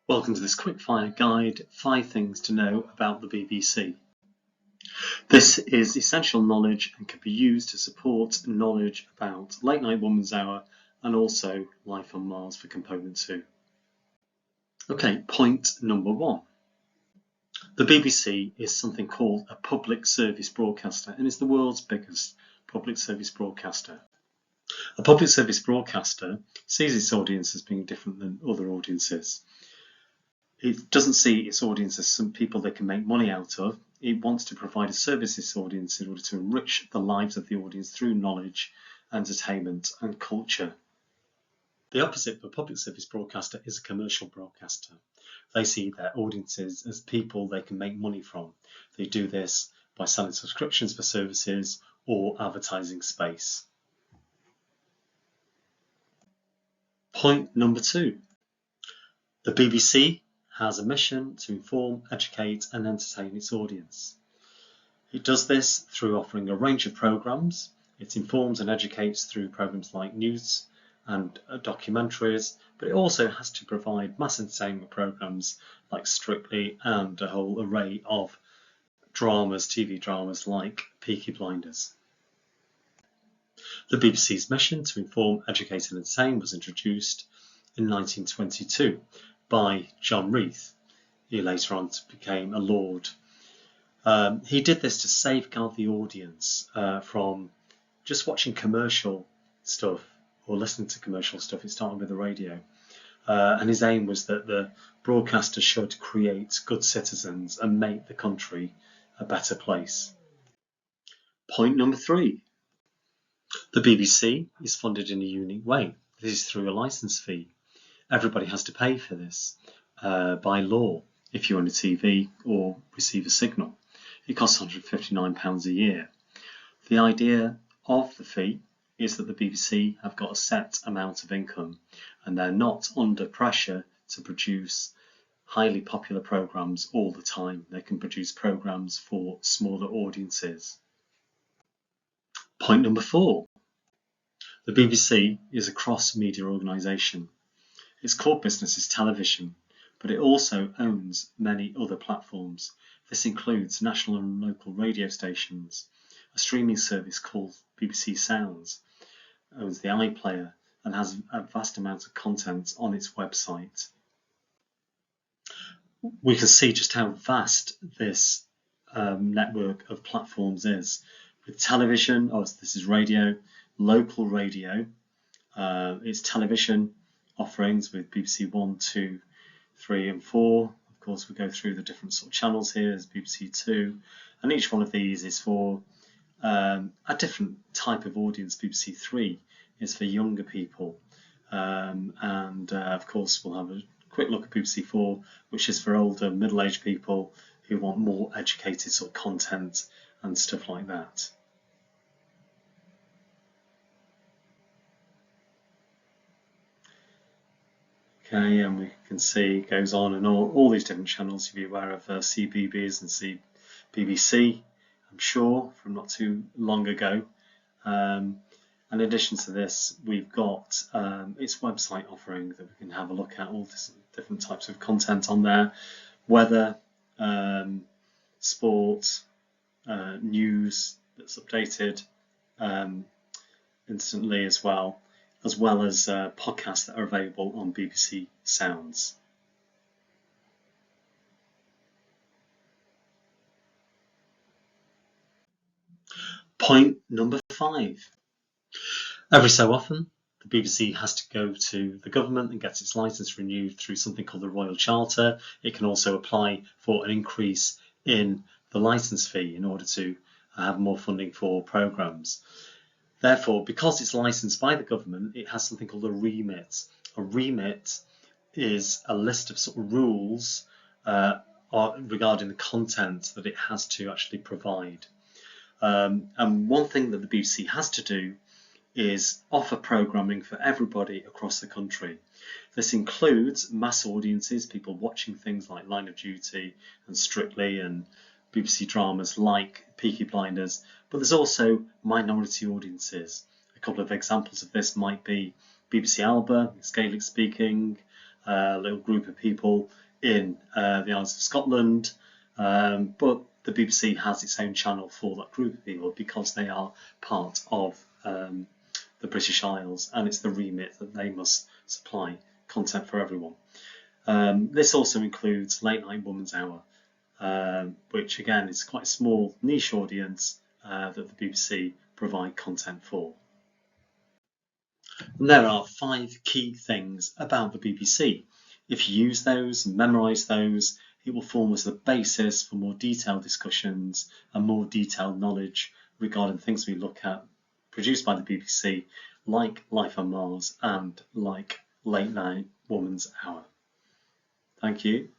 Welcome to this quickfire guide, 5 things to know about the BBC. This is essential knowledge and can be used to support knowledge about Late Night Woman's Hour and also Life on Mars for Component 2. Okay, point number 1. The BBC is something called a public service broadcaster and is the world's biggest public service broadcaster. A public service broadcaster sees its audience as being different than other audiences. It doesn't see its audience as some people they can make money out of. It wants to provide a service to its audience in order to enrich the lives of the audience through knowledge, entertainment and culture. The opposite of a public service broadcaster is a commercial broadcaster. They see their audiences as people they can make money from. They do this by selling subscriptions for services or advertising space. Point number 2. The BBC has a mission to inform, educate and entertain its audience. It does this through offering a range of programmes. It informs and educates through programmes like news and documentaries, but it also has to provide mass entertainment programmes like Strictly and a whole array of dramas, TV dramas like Peaky Blinders. The BBC's mission to inform, educate and entertain was introduced in 1922 by John Reith, who later on became a Lord. He did this to safeguard the audience from just watching commercial stuff or listening to commercial stuff. It started with the radio. And his aim was that the broadcaster should create good citizens and make the country a better place. Point number 3. The BBC is funded in a unique way. This is through a licence fee. Everybody has to pay for this by law if you own a TV or receive a signal. It costs £159 a year. The idea of the fee is that the BBC have got a set amount of income and they're not under pressure to produce highly popular programmes all the time. They can produce programmes for smaller audiences. Point number 4. The BBC is a cross-media organisation. Its core business is television, but it also owns many other platforms. This includes national and local radio stations, a streaming service called BBC Sounds, owns the iPlayer and has a vast amount of content on its website. We can see just how vast this network of platforms is. With television, this is radio, local radio, it's television offerings with BBC 1, 2, 3 and 4. Of course we go through the different sort of channels here. There's BBC 2 and each one of these is for a different type of audience. BBC 3 is for younger people of course we'll have a quick look at BBC 4, which is for older middle-aged people who want more educated sort of content and stuff like that. Okay, and we can see it goes on and all these different channels. You'll be aware of CBeebies and CBBC, I'm sure, from not too long ago. In addition to this, we've got its website offering that we can have a look at, all this different types of content on there. Weather, sport, news that's updated instantly as well as podcasts that are available on BBC Sounds. Point number 5. Every so often, the BBC has to go to the government and get its licence renewed through something called the Royal Charter. It can also apply for an increase in the licence fee in order to have more funding for programmes. Therefore, because it's licensed by the government, it has something called a remit. A remit is a list of sort of rules regarding the content that it has to actually provide. And one thing that the BBC has to do is offer programming for everybody across the country. This includes mass audiences, people watching things like Line of Duty and Strictly and BBC dramas like Peaky Blinders, but there's also minority audiences. A couple of examples of this might be BBC Alba, it's Gaelic speaking, little group of people in the Isles of Scotland, but the BBC has its own channel for that group of people because they are part of the British Isles, and it's the remit that they must supply content for everyone. This also includes Late Night Woman's Hour, which again is quite a small niche audience that the BBC provide content for. And there are 5 key things about the BBC. If you use those and memorise those, it will form as the basis for more detailed discussions and more detailed knowledge regarding things we look at produced by the BBC, like Life on Mars and like Late Night Woman's Hour. Thank you.